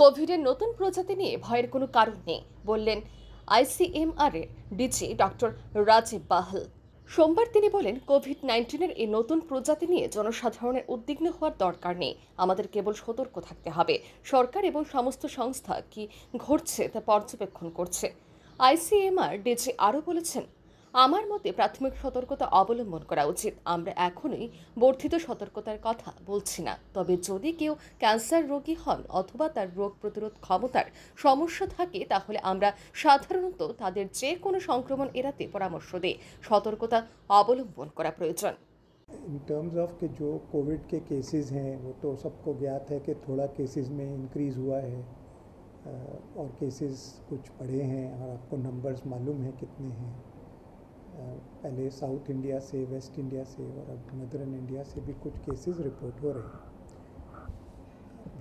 কোভিডের নতুন প্রজাতি নিয়ে ভয়ের কোনো কারণ নেই বললেন আইসিএমআর এর ডিজি ডক্টর রাজীব বাহল। সোমবার তিনি বলেন, কোভিড-19 এই নতুন প্রজাতি নিয়ে জনসাধারণের উদ্বিগ্ন হওয়ার দরকার নেই। আমাদের কেবল সতর্ক থাকতে হবে। সরকার এবং সমস্ত সংস্থা কি ঘটছে তা পর্যবেক্ষণ করছে। আইসিএমআর ডিজি আরও বলেছেন, আমার মতে প্রাথমিক সতর্কতা অবলম্বন করা উচিত। আমরা এখনই বর্ধিত সতর্কতার কথা বলছি না। তবে যদি কেউ ক্যান্সার রোগী হন অথবা তার রোগ প্রতিরোধ ক্ষমতার সমস্যা থাকে, তাহলে আমরা সাধারণত তাদের যে কোনো সংক্রমণ এড়াতে পরামর্শ দিই। সতর্কতা অবলম্বন করা প্রয়োজন। इन टर्म्स ऑफ कि जो कोविड के केसेस हैं वो तो सबको ज्ञात है कि थोड़ा केसेस में इंक्रीज़ हुआ है और केसेस कुछ बढ़े हैं और आपको नंबर्स मालूम है कितने हैं। पहले साउथ इंडिया से, वेस्ट इंडिया से और अब नदर्न इंडिया से भी कुछ केसेस रिपोर्ट हो रहे हैं।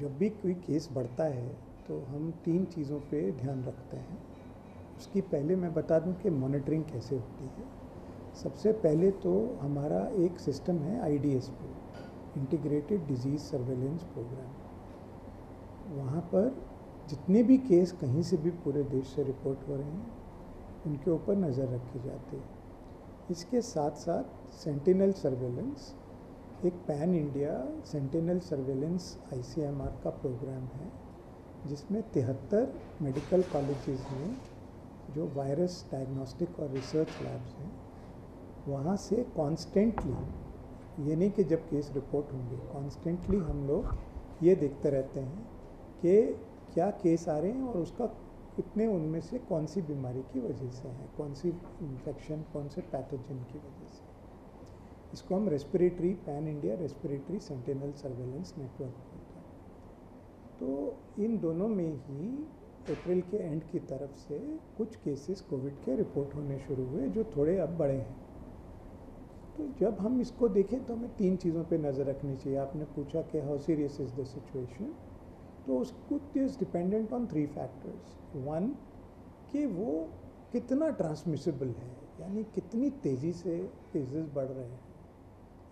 जब भी कोई केस बढ़ता है तो हम 3 चीज़ों पे ध्यान रखते हैं। उसकी पहले मैं बता दूं कि मॉनिटरिंग कैसे होती है। सबसे पहले तो हमारा एक सिस्टम है IDSP, integrated disease surveillance programme. वहाँ पर जितने भी केस कहीं से भी पूरे देश से रिपोर्ट हो रहे हैं उनके ऊपर नज़र रखी जाती है। इसके साथ साथ सेंटिनल सर्वेलेंस, एक pan India sentinel surveillance ICMR का प्रोग्राम है जिसमें 73 मेडिकल कॉलेजेस में जो वायरस डायग्नोस्टिक और रिसर्च लैब्स हैं वहाँ से कॉन्स्टेंटली, ये नहीं कि जब केस रिपोर्ट होंगे, कॉन्स्टेंटली हम लोग ये देखते रहते हैं कि क्या केस आ रहे हैं और उसका कितने उनमें से कौन सी बीमारी की वजह से है, कौन सी इन्फेक्शन, कौन से पैथोजन की वजह से। इसको हम respiratory, pan India respiratory sentinel surveillance network बोलते हैं। तो इन दोनों में ही अप्रैल के एंड की तरफ से कुछ केसेस कोविड के रिपोर्ट होने शुरू हुए जो थोड़े अब बड़े हैं। तो जब हम इसको देखें तो हमें 3 चीज़ों पे नज़र रखनी चाहिए। आपने पूछा कि how serious is the situation, तो उसको इज़ डिपेंडेंट ऑन 3 फैक्टर्स। 1 कि वो कितना ट्रांसमिसिबल है, यानी कितनी तेज़ी से केसेस बढ़ रहे हैं।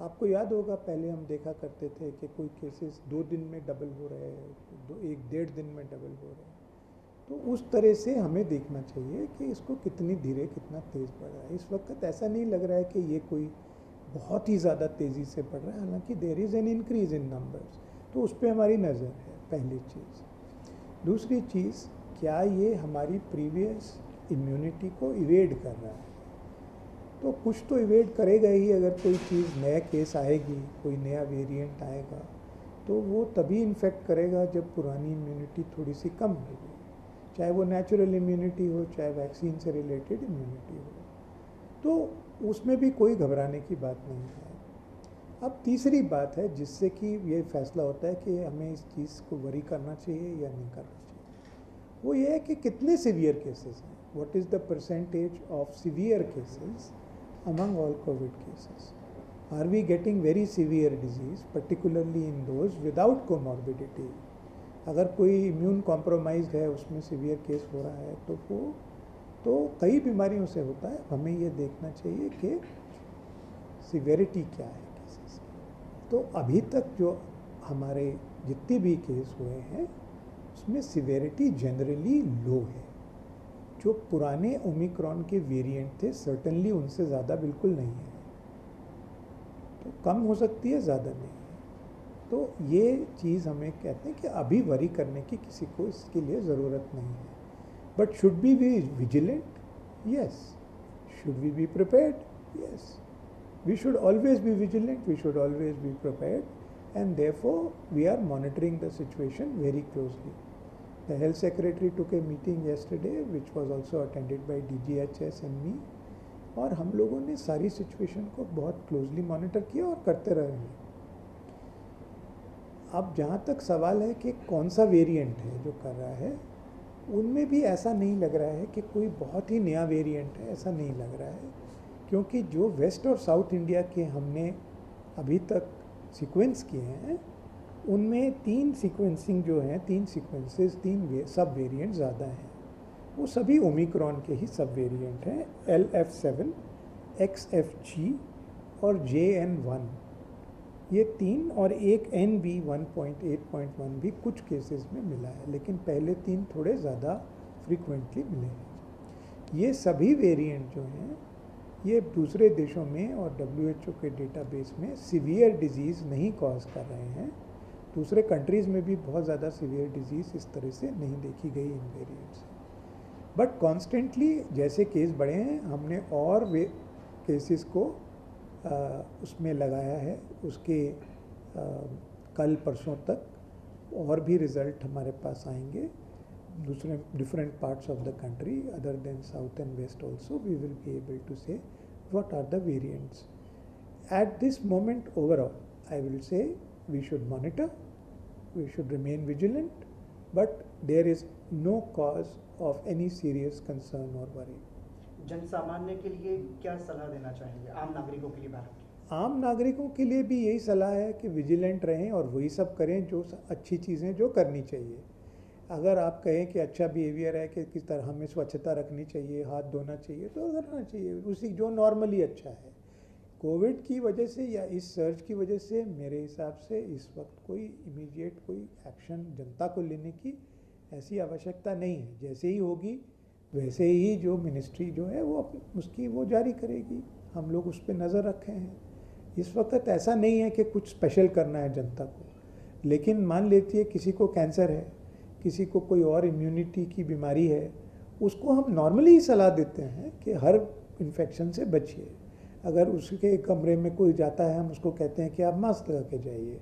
आपको याद होगा पहले हम देखा करते थे कि कोई केसेस 2 दिन में डबल हो रहे हैं, 1-1.5 दिन में डबल हो रहे हैं। तो उस तरह से हमें देखना चाहिए कि इसको कितनी धीरे कितना तेज़ बढ़ रहा है। इस वक्त ऐसा नहीं लग रहा है कि ये कोई बहुत ही ज़्यादा तेज़ी से बढ़ रहा है, हालांकि there is an increase in numbers. तो उस पर हमारी नज़र है, पहली चीज़। दूसरी चीज़, क्या ये हमारी प्रीवियस इम्यूनिटी को इवेड कर रहा है? तो कुछ तो इवेड करेगा ही। अगर कोई चीज़ नया केस आएगी, कोई नया वेरिएंट आएगा, तो वो तभी इन्फेक्ट करेगा जब पुरानी इम्यूनिटी थोड़ी सी कम होगी, चाहे वो नेचुरल इम्यूनिटी हो, चाहे वैक्सीन से रिलेटेड इम्यूनिटी हो। तो उसमें भी कोई घबराने की बात नहीं है। अब तीसरी बात है जिससे कि ये फैसला होता है कि हमें इस चीज़ को वरी करना चाहिए या नहीं करना चाहिए, वो ये है कि कितने सीवियर केसेस हैं। What is the percentage of severe cases among all Covid cases? Are we getting very severe disease, particularly in those without comorbidity? अगर कोई इम्यून कॉम्प्रोमाइज्ड है, उसमें सीवियर केस हो रहा है, तो वो तो कई बीमारियों से होता है। हमें ये देखना चाहिए कि सीवियरिटी क्या है केसेस की। तो अभी तक जो हमारे जितने भी केस हुए हैं उसमें सीवियरिटी जनरली लो है। जो पुराने ओमिक्रॉन के वेरिएंट थे, सर्टेनली उनसे ज़्यादा बिल्कुल नहीं है। तो कम हो सकती है, ज़्यादा नहीं है। तो ये चीज़ हमें कहते हैं कि अभी वरी करने की किसी को इसके लिए ज़रूरत नहीं है। But should be vigilant? Yes. Should we be prepared? Yes. We should always be vigilant, we should always be prepared, and therefore we are monitoring the situation very closely. The Health Secretary took a meeting yesterday which was also attended by DGHS and me, और हम लोगों ने सारी situation को बहुत closely monitor किया और करते रहेंगे। अब जहाँ तक सवाल है कि कौन सा वेरिएंट है जो कर रहा है, उनमें भी ऐसा नहीं लग रहा है कि कोई बहुत ही नया वेरिएंट है, ऐसा नहीं लग रहा है। क्योंकि जो वेस्ट और साउथ इंडिया के हमने अभी तक सीक्वेंस किए हैं उनमें 3 सीक्वेंसिंग जो हैं, 3 सीक्वेंसेस, 3 सब वेरिएंट ज़्यादा हैं। वो सभी ओमिक्रॉन के ही सब वेरिएंट हैं, LF7, XFG और JN1। ये 3 और एक NB 1.8.1 भी कुछ केसेस में मिला है, लेकिन पहले 3 थोड़े ज़्यादा फ्रीक्वेंटली मिले हैं। ये सभी वेरिएंट जो हैं ये दूसरे देशों में और WHO के डेटाबेस में सीवियर डिजीज़ नहीं कॉज कर रहे हैं। दूसरे कंट्रीज़ में भी बहुत ज़्यादा सीवियर डिजीज़ इस तरह से नहीं देखी गई इन वेरिएंट से। बट कॉन्स्टेंटली जैसे केस बढ़े हैं, हमने और वे केसेस को उसमें लगाया है। उसके कल परसों तक और भी रिज़ल्ट हमारे पास आएंगे दूसरे different parts of the country other than south and west also. We will be able to say what are the variants. At this moment overall, I will say we should monitor, we should remain vigilant, but there is no cause of any serious concern or worry. जन सामान्य के लिए क्या सलाह देना चाहेंगे आम नागरिकों के लिए भारत के? आम नागरिकों के लिए भी यही सलाह है कि विजिलेंट रहें और वही सब करें जो अच्छी चीज़ें जो करनी चाहिए। अगर आप कहें कि अच्छा बिहेवियर है कि किस तरह हमें स्वच्छता रखनी चाहिए, हाथ धोना चाहिए, तो करना चाहिए उसी जो नॉर्मली अच्छा है। कोविड की वजह से या इस सर्ज की वजह से मेरे हिसाब से इस वक्त कोई इमीडिएट कोई एक्शन जनता को लेने की ऐसी आवश्यकता नहीं है। जैसे ही होगी वैसे ही जो मिनिस्ट्री जो है वो उसकी वो जारी करेगी। हम लोग उस पर नज़र रखे हैं। इस वक्त ऐसा नहीं है कि कुछ स्पेशल करना है जनता को, लेकिन मान लेती है किसी को कैंसर है, किसी को कोई और इम्यूनिटी की बीमारी है, उसको हम नॉर्मली ही सलाह देते हैं कि हर इन्फेक्शन से बचिए। अगर उसके कमरे में कोई जाता है हम उसको कहते हैं कि आप मास्क लगा के जाइए।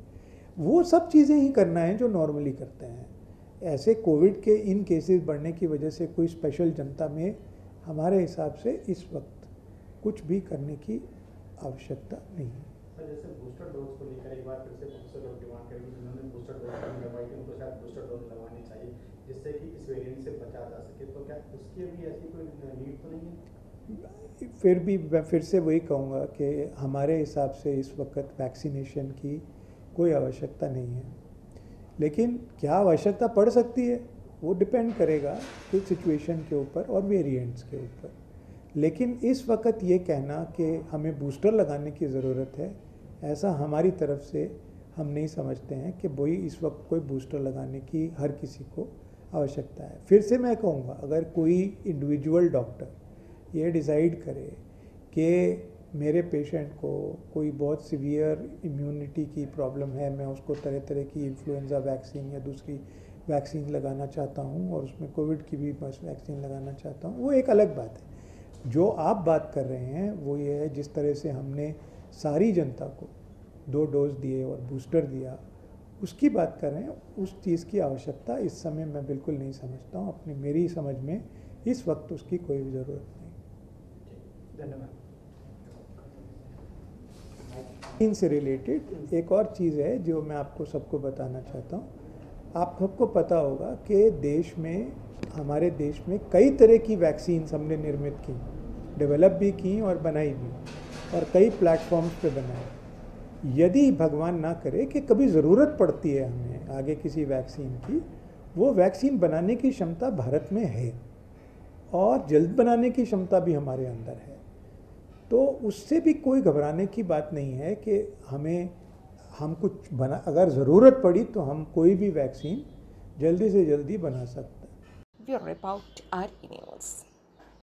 वो सब चीज़ें ही करना है जो नॉर्मली करते हैं। ऐसे कोविड के इन केसेस बढ़ने की वजह से कोई स्पेशल जनता में हमारे हिसाब से इस वक्त कुछ भी करने की आवश्यकता नहीं है। सर, जैसे बूस्टर डोज को लेकर एक बार फिर से बहुत से लोग डिमांड करेंगे जिन्होंने बूस्टर डोज नहीं लगवाई थी उनको शायद बूस्टर डोज लगवानी चाहिए जिससे कि इस वेरिएंट से बचा जा सके, तो क्या उसकी भी ऐसी कोई नीड तो नहीं है? फिर भी मैं फिर से वही कहूँगा कि हमारे हिसाब से इस वक्त वैक्सीनेशन की कोई आवश्यकता नहीं है, लेकिन क्या आवश्यकता पड़ सकती है वो डिपेंड करेगा कुछ सिचुएशन के ऊपर और वेरिएंट्स के ऊपर। लेकिन इस वक्त ये कहना कि हमें बूस्टर लगाने की ज़रूरत है, ऐसा हमारी तरफ से हम नहीं समझते हैं कि वही इस वक्त कोई बूस्टर लगाने की हर किसी को आवश्यकता है। फिर से मैं कहूँगा, अगर कोई इंडिविजुअल डॉक्टर ये डिसाइड करे कि मेरे पेशेंट को कोई बहुत सीवियर इम्यूनिटी की प्रॉब्लम है, मैं उसको तरह तरह की इन्फ्लुएंजा वैक्सीन या दूसरी वैक्सीन लगाना चाहता हूँ और उसमें कोविड की भी बस वैक्सीन लगाना चाहता हूँ, वो एक अलग बात है। जो आप बात कर रहे हैं वो ये है जिस तरह से हमने सारी जनता को 2 डोज दिए और बूस्टर दिया, उसकी बात कर रहे हैं। उस चीज़ की आवश्यकता इस समय मैं बिल्कुल नहीं समझता हूँ। अपनी मेरी समझ में इस वक्त उसकी कोई ज़रूरत नहीं। धन्यवाद। वैक्सीन से रिलेटेड एक और चीज़ है जो मैं आपको सबको बताना चाहता हूँ। आप सबको पता होगा कि देश में, हमारे देश में कई तरह की वैक्सीन्स हमने निर्मित की, डेवलप भी की और बनाई भी, और कई प्लेटफॉर्म्स पे बनाए। यदि भगवान ना करे कि कभी ज़रूरत पड़ती है हमें आगे किसी वैक्सीन की, वो वैक्सीन बनाने की क्षमता भारत में है और जल्द बनाने की क्षमता भी हमारे अंदर है। तो उससे भी कोई घबराने की बात नहीं है कि हम कुछ बना, अगर ज़रूरत पड़ी तो हम कोई भी वैक्सीन जल्दी से जल्दी बना सकते हैं। Bureau report RE News।